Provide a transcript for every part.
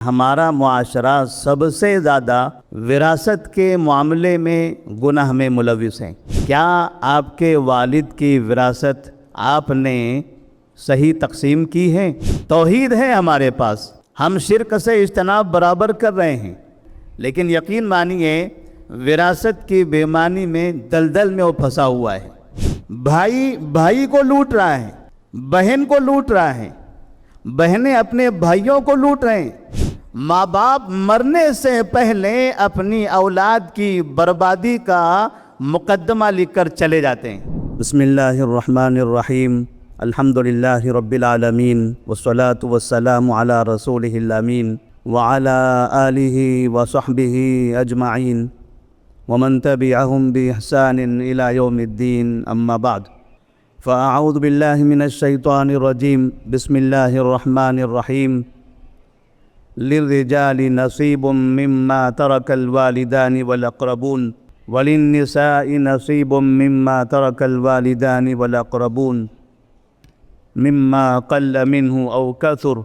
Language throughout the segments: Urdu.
ہمارا معاشرہ سب سے زیادہ وراثت کے معاملے میں گناہ میں ملوث ہے۔ کیا آپ کے والد کی وراثت آپ نے صحیح تقسیم کی ہے؟ توحید ہے ہمارے پاس، ہم شرک سے اجتناب برابر کر رہے ہیں، لیکن یقین مانیے وراثت کی بے ایمانی میں دلدل میں وہ پھنسا ہوا ہے۔ بھائی کو لوٹ رہا ہے، بہن کو لوٹ رہا ہے، بہنیں اپنے بھائیوں کو لوٹ رہے ہیں۔ ماں باپ مرنے سے پہلے اپنی اولاد کی بربادی کا مقدمہ لکھ کر چلے جاتے ہیں۔ بسم اللہ الرحمن الرحیم، الحمدللہ رب العالمین، والصلاة والسلام علی رسولہ الامین، وعلی آلہ وصحبہ اجمعین، ومن تبعہم بإحسان الی یوم الدین، اما بعد فاعوذ باللہ من الشیطان الرجیم، بسم اللہ الرحمن الرحیم۔ للرجال نصیب مما ترک الوالدان والاقربون وللنساء نصیب مما ترک الوالدان والاقربون مما قل منه او کثر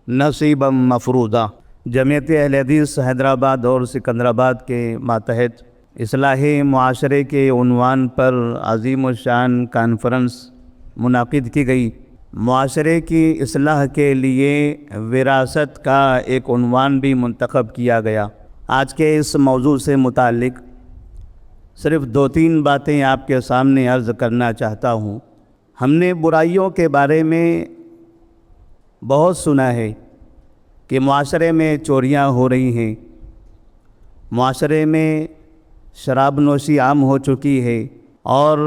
نصیبا مفروضا۔ جمعیت اہل حدیث حیدرآباد اور سکندرآباد کے ماتحت اصلاح معاشرے کے عنوان پر عظیم الشان کانفرنس منعقد کی گئی۔ معاشرے کی اصلاح کے لیے وراثت کا ایک عنوان بھی منتخب کیا گیا۔ آج کے اس موضوع سے متعلق صرف 2-3 باتیں آپ کے سامنے عرض کرنا چاہتا ہوں۔ ہم نے برائیوں کے بارے میں بہت سنا ہے کہ معاشرے میں چوریاں ہو رہی ہیں، معاشرے میں شراب نوشی عام ہو چکی ہے، اور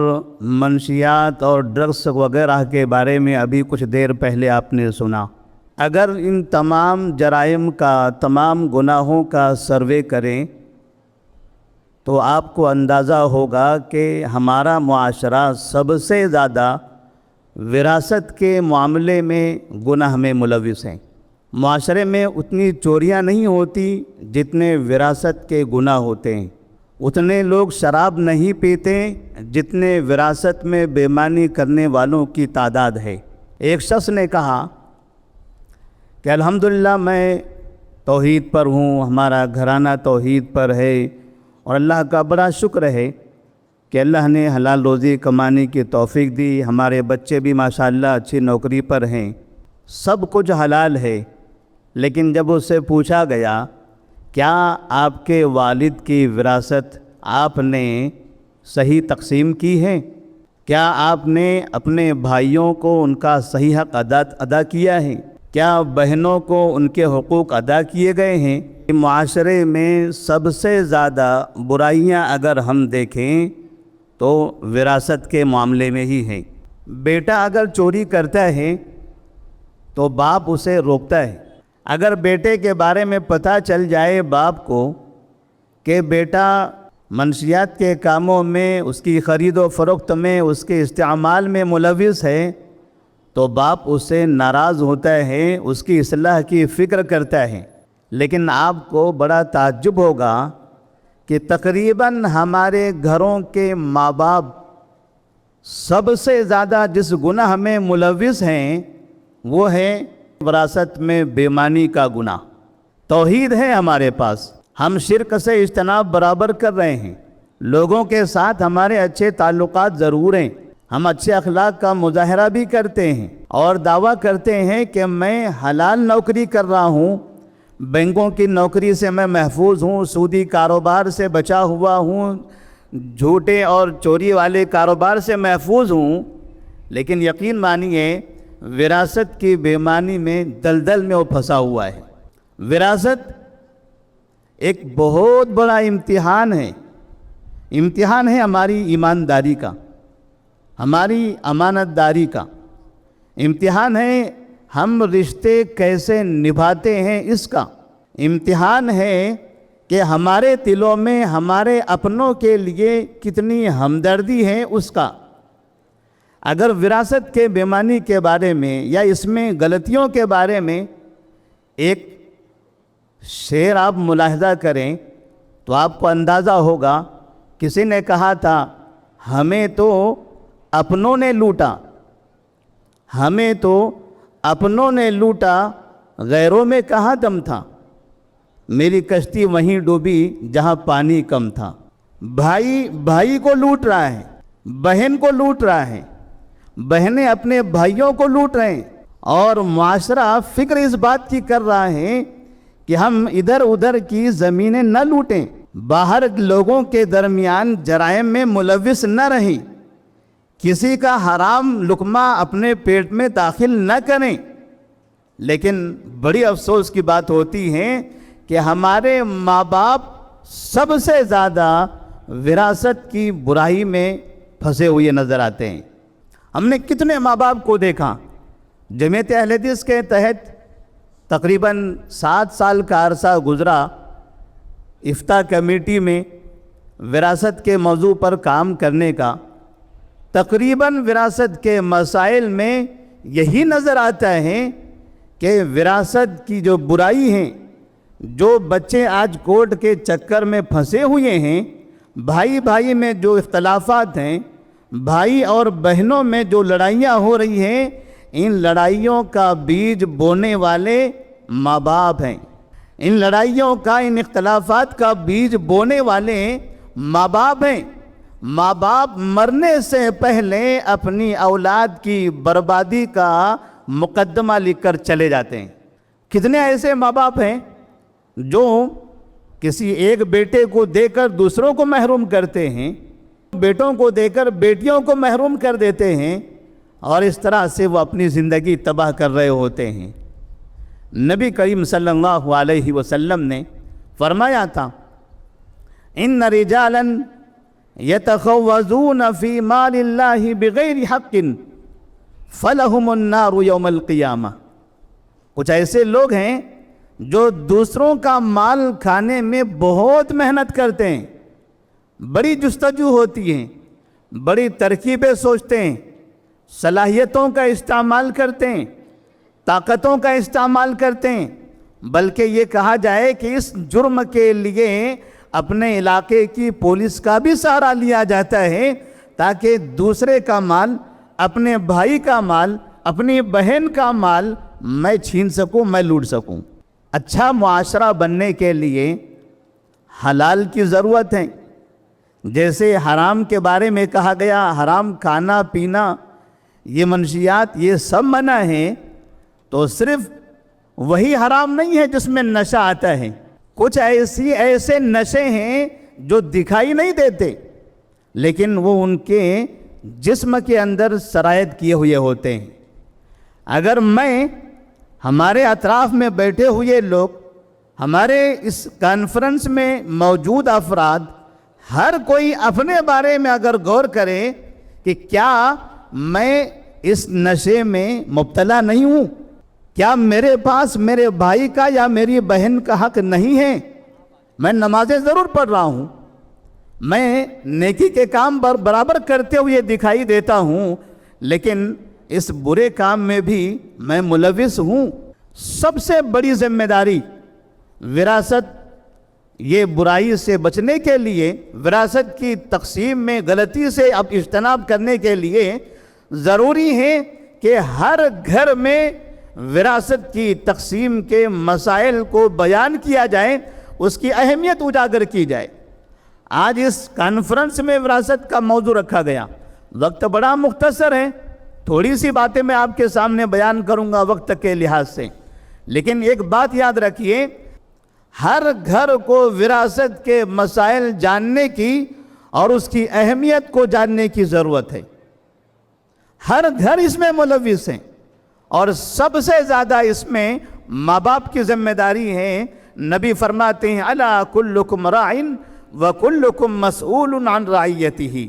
منشیات اور ڈرگس وغیرہ کے بارے میں ابھی کچھ دیر پہلے آپ نے سنا۔ اگر ان تمام جرائم کا، تمام گناہوں کا سروے کریں تو آپ کو اندازہ ہوگا کہ ہمارا معاشرہ سب سے زیادہ وراثت کے معاملے میں گناہ میں ملوث ہیں۔ معاشرے میں اتنی چوریاں نہیں ہوتی جتنے وراثت کے گناہ ہوتے ہیں، اتنے لوگ شراب نہیں پیتے جتنے وراثت میں بے ایمانی کرنے والوں کی تعداد ہے۔ ایک شخص نے کہا کہ الحمدللہ میں توحید پر ہوں، ہمارا گھرانہ توحید پر ہے، اور اللہ کا بڑا شکر ہے کہ اللہ نے حلال روزی کمانے کی توفیق دی، ہمارے بچے بھی ماشاءاللہ اچھی نوکری پر ہیں، سب کچھ حلال ہے۔ لیکن جب اس سے پوچھا گیا کیا آپ کے والد کی وراثت آپ نے صحیح تقسیم کی ہے؟ کیا آپ نے اپنے بھائیوں کو ان کا صحیح حق ادا کیا ہے؟ کیا بہنوں کو ان کے حقوق ادا کیے گئے ہیں؟ معاشرے میں سب سے زیادہ برائیاں اگر ہم دیکھیں تو وراثت کے معاملے میں ہی ہیں۔ بیٹا اگر چوری کرتا ہے تو باپ اسے روکتا ہے۔ اگر بیٹے کے بارے میں پتہ چل جائے باپ کو کہ بیٹا منشیات کے کاموں میں، اس کی خرید و فروخت میں، اس کے استعمال میں ملوث ہے، تو باپ اس سے ناراض ہوتا ہے، اس کی اصلاح کی فکر کرتا ہے۔ لیکن آپ کو بڑا تعجب ہوگا کہ تقریباً ہمارے گھروں کے ماں باپ سب سے زیادہ جس گناہ میں ملوث ہیں وہ ہے وراثت میں بے ایمانی کا گناہ۔ توحید ہے ہمارے پاس، ہم شرک سے اجتناب برابر کر رہے ہیں، لوگوں کے ساتھ ہمارے اچھے تعلقات ضرور ہیں، ہم اچھے اخلاق کا مظاہرہ بھی کرتے ہیں اور دعویٰ کرتے ہیں کہ میں حلال نوکری کر رہا ہوں، بینکوں کی نوکری سے میں محفوظ ہوں، سودی کاروبار سے بچا ہوا ہوں، جھوٹے اور چوری والے کاروبار سے محفوظ ہوں، لیکن یقین مانیے وراثت کی بے ایمانی میں دلدل میں وہ پھنسا ہوا ہے۔ وراثت ایک بہت بڑا امتحان ہے ہماری ایمانداری کا، ہماری امانت داری کا امتحان ہے، ہم رشتے کیسے نبھاتے ہیں اس کا امتحان ہے کہ ہمارے دلوں میں ہمارے اپنوں کے لیے کتنی ہمدردی ہے اس کا۔ اگر وراثت کے بے ایمانی کے بارے میں یا اس میں غلطیوں کے بارے میں ایک شعر آپ ملاحظہ کریں تو آپ کو اندازہ ہوگا۔ کسی نے کہا تھا ہمیں تو اپنوں نے لوٹا، ہمیں تو اپنوں نے لوٹا، غیروں میں کہاں دم تھا، میری کشتی وہیں ڈوبی جہاں پانی کم تھا۔ بھائی بھائی کو لوٹ رہا ہے، بہن کو لوٹ رہا ہے، بہنیں اپنے بھائیوں کو لوٹ رہے ہیں، اور معاشرہ فکر اس بات کی کر رہا ہے کہ ہم ادھر ادھر کی زمینیں نہ لوٹیں، باہر لوگوں کے درمیان جرائم میں ملوث نہ رہیں، کسی کا حرام لقمہ اپنے پیٹ میں داخل نہ کریں۔ لیکن بڑی افسوس کی بات ہوتی ہے کہ ہمارے ماں باپ سب سے زیادہ وراثت کی برائی میں پھنسے ہوئے نظر آتے ہیں۔ ہم نے کتنے ماں باپ کو دیکھا، جمعیت اہل حدیث کے تحت تقریباً 7 سال کا عرصہ گزرا، افتاء کمیٹی میں وراثت کے موضوع پر کام کرنے کا۔ تقریباً وراثت کے مسائل میں یہی نظر آتا ہے کہ وراثت کی جو برائی ہیں، جو بچے آج کورٹ کے چکر میں پھنسے ہوئے ہیں، بھائی بھائی میں جو اختلافات ہیں، بھائی اور بہنوں میں جو لڑائیاں ہو رہی ہیں، ان لڑائیوں کا بیج بونے والے ماں باپ ہیں۔ ان لڑائیوں کا، ان اختلافات کا بیج بونے والے ماں باپ ہیں۔ ماں باپ مرنے سے پہلے اپنی اولاد کی بربادی کا مقدمہ لکھ کر چلے جاتے ہیں۔ کتنے ایسے ماں باپ ہیں جو کسی ایک بیٹے کو دے کر دوسروں کو محروم کرتے ہیں، بیٹوں کو دے کر بیٹیوں کو محروم کر دیتے ہیں، اور اس طرح سے وہ اپنی زندگی تباہ کر رہے ہوتے ہیں۔ نبی کریم صلی اللہ علیہ وسلم نے فرمایا تھا، ان رجالا یتخوضون فی مال اللہ بغیر حق فلہم النار یوم القیامہ۔ کچھ ایسے لوگ ہیں جو دوسروں کا مال کھانے میں بہت محنت کرتے ہیں، بڑی جستجو ہوتی ہیں، بڑی ترکیبیں سوچتے ہیں، صلاحیتوں کا استعمال کرتے ہیں، طاقتوں کا استعمال کرتے ہیں، بلکہ یہ کہا جائے کہ اس جرم کے لیے اپنے علاقے کی پولیس کا بھی سہارا لیا جاتا ہے، تاکہ دوسرے کا مال، اپنے بھائی کا مال، اپنی بہن کا مال میں چھین سکوں، میں لوٹ سکوں۔ اچھا معاشرہ بننے کے لیے حلال کی ضرورت ہے۔ جیسے حرام کے بارے میں کہا گیا، حرام کھانا پینا، یہ منشیات، یہ سب منع ہیں، تو صرف وہی حرام نہیں ہے جس میں نشہ آتا ہے، کچھ ایسے نشے ہیں جو دکھائی نہیں دیتے، لیکن وہ ان کے جسم کے اندر سرایت کیے ہوئے ہوتے ہیں۔ اگر میں، ہمارے اطراف میں بیٹھے ہوئے لوگ، ہمارے اس کانفرنس میں موجود افراد، ہر کوئی اپنے بارے میں اگر غور کرے کہ کیا میں اس نشے میں مبتلا نہیں ہوں، کیا میرے پاس میرے بھائی کا یا میری بہن کا حق نہیں ہے، میں نمازیں ضرور پڑھ رہا ہوں، میں نیکی کے کام برابر کرتے ہوئے دکھائی دیتا ہوں، لیکن اس برے کام میں بھی میں ملوث ہوں۔ سب سے بڑی ذمہ داری وراثت، یہ برائی سے بچنے کے لیے، وراثت کی تقسیم میں غلطی سے اب اجتناب کرنے کے لیے ضروری ہے کہ ہر گھر میں وراثت کی تقسیم کے مسائل کو بیان کیا جائے، اس کی اہمیت اجاگر کی جائے۔ آج اس کانفرنس میں وراثت کا موضوع رکھا گیا، وقت بڑا مختصر ہے، تھوڑی سی باتیں میں آپ کے سامنے بیان کروں گا وقت کے لحاظ سے، لیکن ایک بات یاد رکھیے، ہر گھر کو وراثت کے مسائل جاننے کی اور اس کی اہمیت کو جاننے کی ضرورت ہے۔ ہر گھر اس میں ملوث ہیں، اور سب سے زیادہ اس میں ماں باپ کی ذمہ داری ہے۔ نبی فرماتے ہیں، الا کلکم راعٍ وکلکم مسئول عن رعیتہ،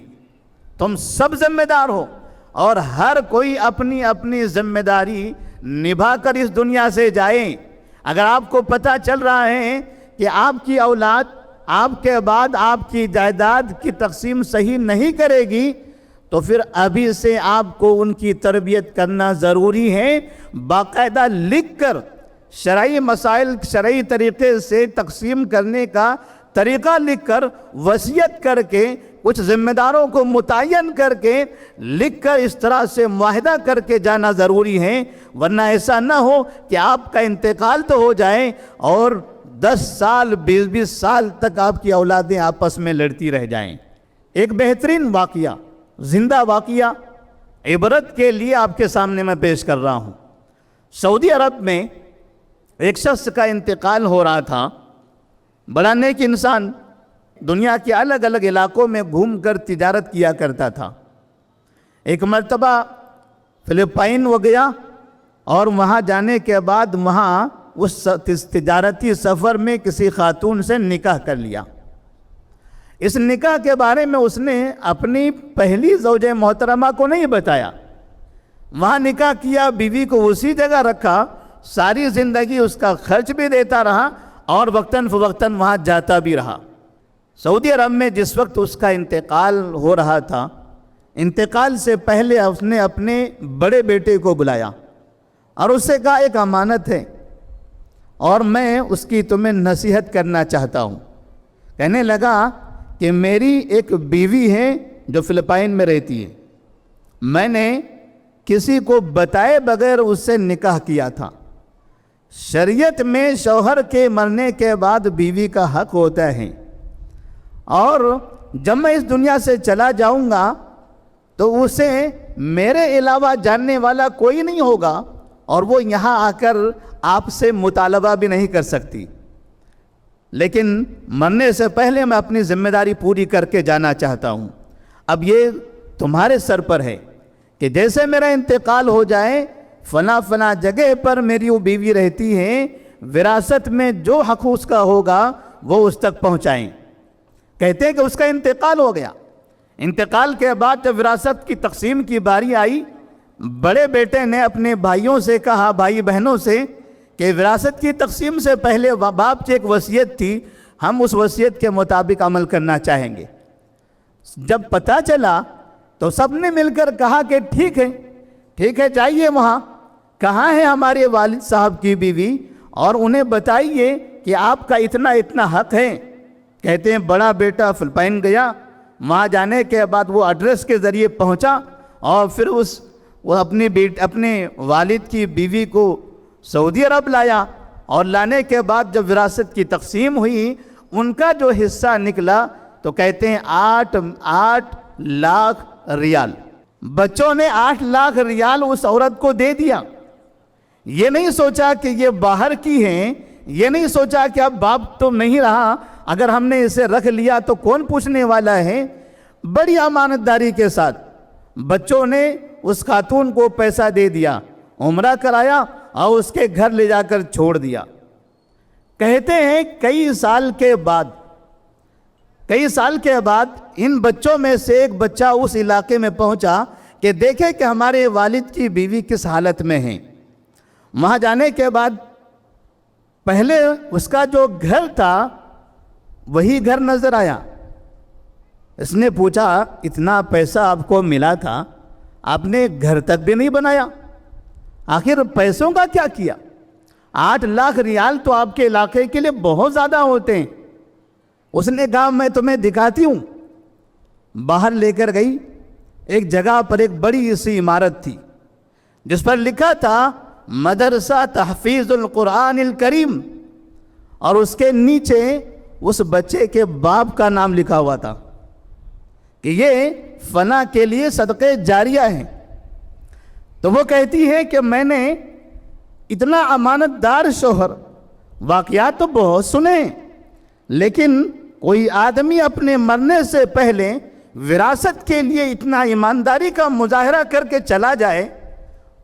تم سب ذمہ دار ہو، اور ہر کوئی اپنی اپنی ذمہ داری نبھا کر اس دنیا سے جائیں۔ اگر آپ کو پتہ چل رہا ہے کہ آپ کی اولاد آپ کے بعد آپ کی جائیداد کی تقسیم صحیح نہیں کرے گی، تو پھر ابھی سے آپ کو ان کی تربیت کرنا ضروری ہے، باقاعدہ لکھ کر شرعی مسائل شرعی طریقے سے تقسیم کرنے کا طریقہ لکھ کر وصیت کر کے کچھ ذمہ داروں کو متعین کر کے لکھ کر اس طرح سے معاہدہ کر کے جانا ضروری ہے، ورنہ ایسا نہ ہو کہ آپ کا انتقال تو ہو جائے اور 10 سال 20 سال تک آپ کی اولادیں آپس میں لڑتی رہ جائیں۔ ایک بہترین واقعہ، زندہ واقعہ عبرت کے لیے آپ کے سامنے میں پیش کر رہا ہوں۔ سعودی عرب میں ایک شخص کا انتقال ہو رہا تھا، بڑا نیک انسان، دنیا کے الگ الگ علاقوں میں گھوم کر تجارت کیا کرتا تھا۔ ایک مرتبہ فلپائن وہ گیا اور وہاں جانے کے بعد وہاں اس تجارتی سفر میں کسی خاتون سے نکاح کر لیا۔ اس نکاح کے بارے میں اس نے اپنی پہلی زوجہ محترمہ کو نہیں بتایا، وہاں نکاح کیا، بیوی کو اسی جگہ رکھا، ساری زندگی اس کا خرچ بھی دیتا رہا اور وقتاً فوقتاً وہاں جاتا بھی رہا۔ سعودی عرب میں جس وقت اس کا انتقال ہو رہا تھا، انتقال سے پہلے اس نے اپنے بڑے بیٹے کو بلایا اور اس سے کہا ایک امانت ہے اور میں اس کی تمہیں نصیحت کرنا چاہتا ہوں۔ کہنے لگا کہ میری ایک بیوی ہے جو فلپائن میں رہتی ہے، میں نے کسی کو بتائے بغیر اس سے نکاح کیا تھا۔ شریعت میں شوہر کے مرنے کے بعد بیوی کا حق ہوتا ہے، اور جب میں اس دنیا سے چلا جاؤں گا تو اسے میرے علاوہ جاننے والا کوئی نہیں ہوگا اور وہ یہاں آ کر آپ سے مطالبہ بھی نہیں کر سکتی، لیکن مرنے سے پہلے میں اپنی ذمہ داری پوری کر کے جانا چاہتا ہوں۔ اب یہ تمہارے سر پر ہے کہ جیسے میرا انتقال ہو جائے فلاں فلاں جگہ پر میری وہ بیوی رہتی ہے، وراثت میں جو حق اس کا ہوگا وہ اس تک پہنچائیں۔ کہتے ہیں کہ اس کا انتقال ہو گیا۔ انتقال کے بعد جب وراثت کی تقسیم کی باری آئی، بڑے بیٹے نے اپنے بھائیوں سے کہا، بھائی بہنوں سے، کہ وراثت کی تقسیم سے پہلے باپ کی ایک وصیت تھی، ہم اس وصیت کے مطابق عمل کرنا چاہیں گے۔ جب پتہ چلا تو سب نے مل کر کہا کہ ٹھیک ہے جائیے وہاں، کہاں ہے ہمارے والد صاحب کی بیوی، اور انہیں بتائیے کہ آپ کا اتنا حق ہے۔ کہتے ہیں بڑا بیٹا فلپائن گیا، وہاں جانے کے بعد وہ ایڈریس کے ذریعے پہنچا اور پھر وہ اپنے والد کی بیوی کو سعودی عرب لایا، اور لانے کے بعد جب وراثت کی تقسیم ہوئی ان کا جو حصہ نکلا تو کہتے ہیں 8 لاکھ ریال۔ بچوں نے 8 لاکھ ریال اس عورت کو دے دیا۔ یہ نہیں سوچا کہ یہ باہر کی ہیں، یہ نہیں سوچا کہ اب باپ تو نہیں رہا، اگر ہم نے اسے رکھ لیا تو کون پوچھنے والا ہے۔ بڑی امانت داری کے ساتھ بچوں نے اس خاتون کو پیسہ دے دیا، عمرہ کرایا اور اس کے گھر لے جا کر چھوڑ دیا۔ کہتے ہیں کئی سال کے بعد ان بچوں میں سے ایک بچہ اس علاقے میں پہنچا کہ دیکھے کہ ہمارے والد کی بیوی کس حالت میں ہیں۔ وہاں جانے کے بعد پہلے اس کا جو گھر تھا وہی گھر نظر آیا۔ اس نے پوچھا اتنا پیسہ آپ کو ملا تھا، آپ نے گھر تک بھی نہیں بنایا، آخر پیسوں کا کیا کیا؟ 8 لاکھ ریال تو آپ کے علاقے کے لیے بہت زیادہ ہوتے ہیں۔ اس نے کہا میں تمہیں دکھاتی ہوں۔ باہر لے کر گئی، ایک جگہ پر ایک بڑی سی عمارت تھی جس پر لکھا تھا مدرسہ تحفیظ القرآن الکریم، اور اس کے نیچے اس بچے کے باپ کا نام لکھا ہوا تھا کہ یہ فلاں کے لیے صدقے جاریہ ہیں۔ تو وہ کہتی ہے کہ میں نے اتنا امانت دار شوہر، واقعات تو بہت سنے، لیکن کوئی آدمی اپنے مرنے سے پہلے وراثت کے لیے اتنا ایمانداری کا مظاہرہ کر کے چلا جائے،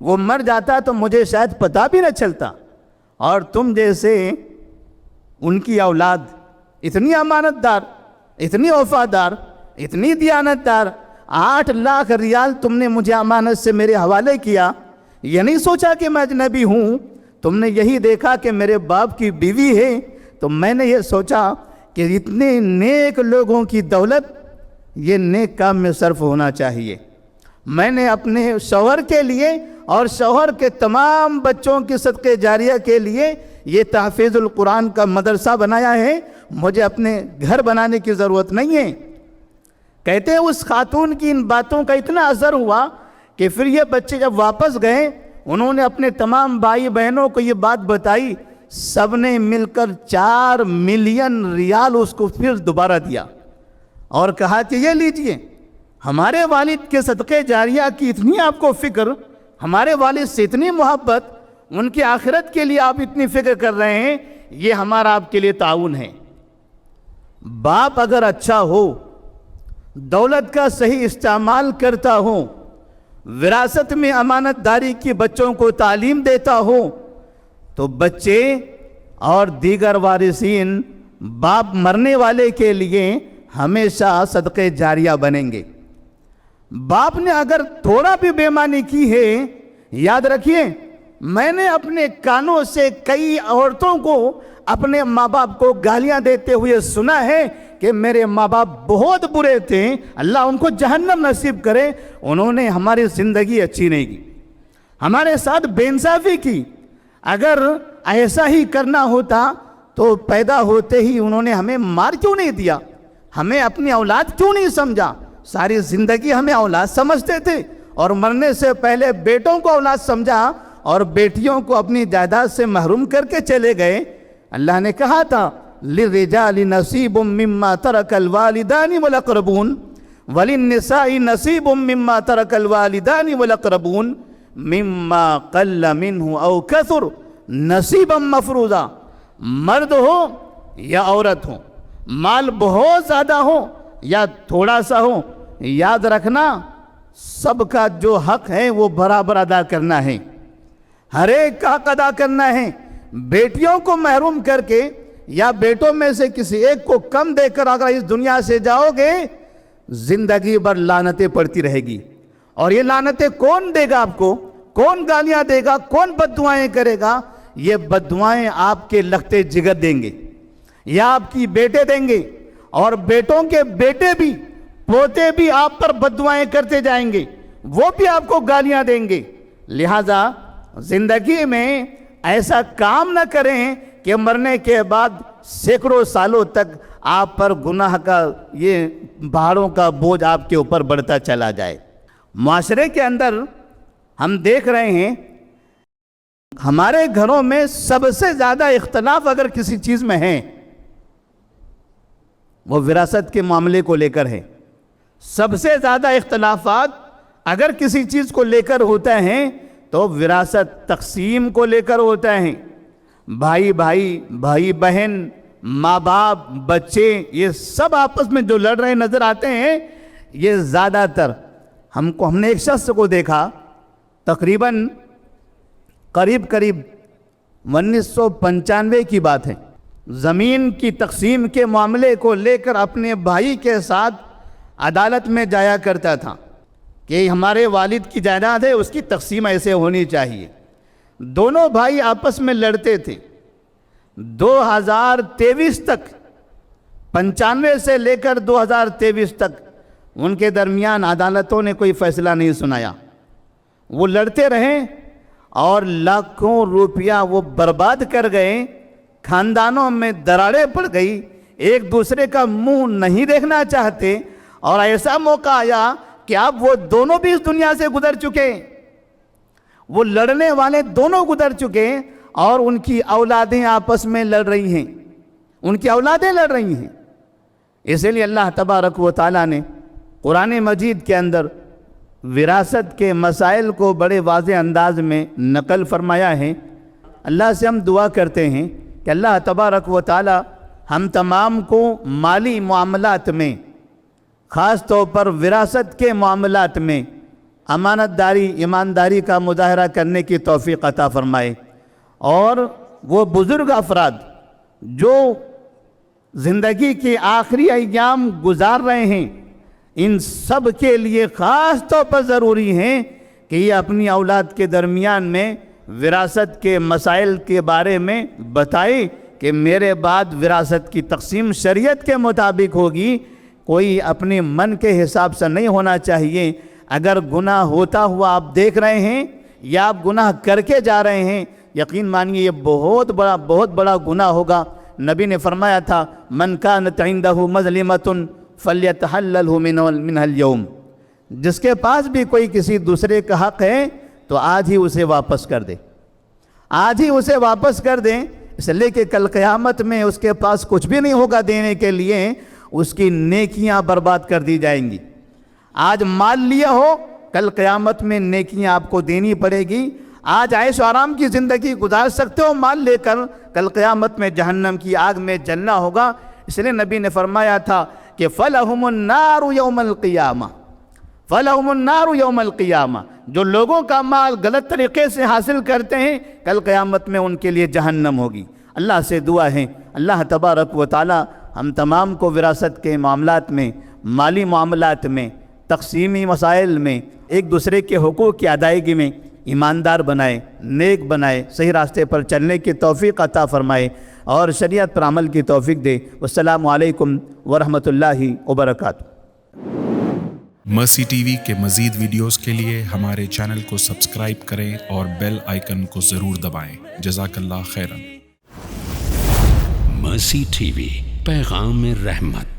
وہ مر جاتا تو مجھے شاید پتہ بھی نہ چلتا، اور تم جیسے ان کی اولاد اتنی امانت دار، اتنی وفادار، اتنی دیانت دار، 8 لاکھ ریال تم نے مجھے امانت سے میرے حوالے کیا۔ یہ نہیں سوچا کہ میں اجنبی ہوں، تم نے یہی دیکھا کہ میرے باپ کی بیوی ہے، تو میں نے یہ سوچا کہ اتنے نیک لوگوں کی دولت یہ نیک کام میں صرف ہونا چاہیے۔ میں نے اپنے شوہر کے لیے اور شوہر کے تمام بچوں کی صدقے جاریہ کے لیے یہ تحفیظ القرآن کا مدرسہ بنایا ہے، مجھے اپنے گھر بنانے کی ضرورت نہیں ہے۔ کہتے ہیں اس خاتون کی ان باتوں کا اتنا اثر ہوا کہ پھر یہ بچے جب واپس گئے، انہوں نے اپنے تمام بھائی بہنوں کو یہ بات بتائی، سب نے مل کر 4 ملین ریال اس کو پھر دوبارہ دیا اور کہا کہ یہ لیجئے، ہمارے والد کے صدقے جاریہ کی اتنی آپ کو فکر، ہمارے والد سے اتنی محبت، ان کی آخرت کے لیے آپ اتنی فکر کر رہے ہیں، یہ ہمارا آپ کے لیے تعاون ہے۔ باپ اگر اچھا ہو، دولت کا صحیح استعمال کرتا ہو، وراثت میں امانت داری کی بچوں کو تعلیم دیتا ہو، تو بچے اور دیگر وارثین باپ مرنے والے کے لیے ہمیشہ صدقے جاریہ بنیں گے۔ باپ نے اگر تھوڑا بھی بے ایمانی کی ہے، یاد رکھیے میں نے اپنے کانوں سے کئی عورتوں کو اپنے ماں باپ کو گالیاں دیتے ہوئے سنا ہے کہ میرے ماں باپ بہت برے تھے، اللہ ان کو جہنم نصیب کرے، انہوں نے ہماری زندگی اچھی نہیں کی، ہمارے ساتھ بے انصافی کی۔ اگر ایسا ہی کرنا ہوتا تو پیدا ہوتے ہی انہوں نے ہمیں مار کیوں نہیں دیا، ہمیں اپنی اولاد کیوں نہیں سمجھا؟ ساری زندگی ہمیں اولاد سمجھتے تھے اور مرنے سے پہلے بیٹوں کو اولاد سمجھا اور بیٹیوں کو اپنی جائیداد سے محروم کر کے چلے گئے۔ اللہ نے کہا تھا لِلرِّجَالِ نَصِيبٌ مِّمَّا تَرَكَ الْوَالِدَانِ وَالْأَقْرَبُونَ وَلِلنِّسَاءِ نَصِيبٌ مِّمَّا تَرَكَ الْوَالِدَانِ وَالْأَقْرَبُونَ مِّمَّا قَلَّ مِنْهُ أَوْ كَثُرَ نَصِيبًا مَفْرُوضًا۔ مرد ہو یا عورت ہو، مال بہت زیادہ ہو یا تھوڑا سا ہو، یاد رکھنا سب کا جو حق ہے وہ برابر ادا کرنا ہے، ہر ایک کا حق ادا کرنا ہے۔ بیٹیوں کو محروم کر کے یا بیٹوں میں سے کسی ایک کو کم دے کر اگر اس دنیا سے جاؤ گے، زندگی بھر لعنتیں پڑتی رہے گی۔ اور یہ لعنتیں کون دے گا آپ کو؟ کون گالیاں دے گا؟ کون بددعائیں کرے گا؟ یہ بددعائیں آپ کے لختے جگر دیں گے یا آپ کی بیٹے دیں گے، اور بیٹوں کے بیٹے بھی، پوتے بھی آپ پر بددعائیں کرتے جائیں گے، وہ بھی آپ کو گالیاں دیں گے۔ لہذا زندگی میں ایسا کام نہ کریں کہ مرنے کے بعد سینکڑوں سالوں تک آپ پر گناہ کا یہ پہاڑوں کا بوجھ آپ کے اوپر بڑھتا چلا جائے۔ معاشرے کے اندر ہم دیکھ رہے ہیں ہمارے گھروں میں سب سے زیادہ اختلاف اگر کسی چیز میں ہے وہ وراثت کے معاملے کو لے کر ہے۔ سب سے زیادہ اختلافات اگر کسی چیز کو لے کر ہوتے ہیں تو وراثت تقسیم کو لے کر ہوتا ہے۔ بھائی بھائی، بھائی بہن، ماں باپ، بچے، یہ سب آپس میں جو لڑ رہے نظر آتے ہیں، یہ زیادہ تر ہم نے ایک شخص کو دیکھا تقریباً قریب 1995 کی بات ہے، زمین کی تقسیم کے معاملے کو لے کر اپنے بھائی کے ساتھ عدالت میں جایا کرتا تھا کہ ہمارے والد کی جائیداد ہے، اس کی تقسیم ایسے ہونی چاہیے۔ دونوں بھائی آپس میں لڑتے تھے۔ 2023 تک، 95 سے لے کر 2023 تک ان کے درمیان عدالتوں نے کوئی فیصلہ نہیں سنایا۔ وہ لڑتے رہے اور لاکھوں روپیہ وہ برباد کر گئے، خاندانوں میں دراڑیں پڑ گئی، ایک دوسرے کا منہ نہیں دیکھنا چاہتے، اور ایسا موقع آیا کہ اب وہ دونوں بھی اس دنیا سے گزر چکے، وہ لڑنے والے دونوں گزر چکے، اور ان کی اولادیں آپس میں لڑ رہی ہیں، ان کی اولادیں لڑ رہی ہیں۔ اسی لیے اللہ تبارک و تعالیٰ نے قرآن مجید کے اندر وراثت کے مسائل کو بڑے واضح انداز میں نقل فرمایا ہے۔ اللہ سے ہم دعا کرتے ہیں کہ اللہ تبارک و تعالیٰ ہم تمام کو مالی معاملات میں، خاص طور پر وراثت کے معاملات میں امانت داری، ایمانداری کا مظاہرہ کرنے کی توفیق عطا فرمائے، اور وہ بزرگ افراد جو زندگی کے آخری ایام گزار رہے ہیں، ان سب کے لیے خاص طور پر ضروری ہے کہ یہ اپنی اولاد کے درمیان میں وراثت کے مسائل کے بارے میں بتائیں کہ میرے بعد وراثت کی تقسیم شریعت کے مطابق ہوگی، کوئی اپنے من کے حساب سے نہیں ہونا چاہیے۔ اگر گناہ ہوتا ہوا آپ دیکھ رہے ہیں یا آپ گناہ کر کے جا رہے ہیں، یقین مانیے یہ بہت بڑا گناہ ہوگا نبی نے فرمایا تھا من کانت عندہ مظلمۃ فلیتحللہ منہ اليوم، جس کے پاس بھی کوئی کسی دوسرے کا حق ہے تو آج ہی اسے واپس کر دے، آج ہی اسے واپس کر دیں، اس لیے کہ کل قیامت میں اس کے پاس کچھ بھی نہیں ہوگا دینے کے لیے، اس کی نیکیاں برباد کر دی جائیں گی۔ آج مال لیا ہو، کل قیامت میں نیکیاں آپ کو دینی پڑے گی۔ آج عیش و آرام کی زندگی گزار سکتے ہو مال لے کر، کل قیامت میں جہنم کی آگ میں جلنا ہوگا۔ اس لیے نبی نے فرمایا تھا کہ فَلَهُمُ النَّارُ يَوْمَ الْقِيَامَةِ، فَلَهُمُ النَّارُ يَوْمَ الْقِيَامَةِ، جو لوگوں کا مال غلط طریقے سے حاصل کرتے ہیں کل قیامت میں ان کے لیے جہنم ہوگی۔ اللہ سے دعا ہے اللہ تبارک و تعالی ہم تمام کو وراثت کے معاملات میں، مالی معاملات میں، تقسیمی مسائل میں، ایک دوسرے کے حقوق کی ادائیگی میں ایماندار بنائے، نیک بنائے، صحیح راستے پر چلنے کی توفیق عطا فرمائے اور شریعت پر عمل کی توفیق دے۔ والسلام علیکم ورحمۃ اللہ وبرکاتہ۔ مرسی ٹی وی کے مزید ویڈیوز کے لیے ہمارے چینل کو سبسکرائب کریں اور بیل آئیکن کو ضرور دبائیں۔ جزاک اللہ خیرا۔ مرسی ٹی وی، پیغام رحمت۔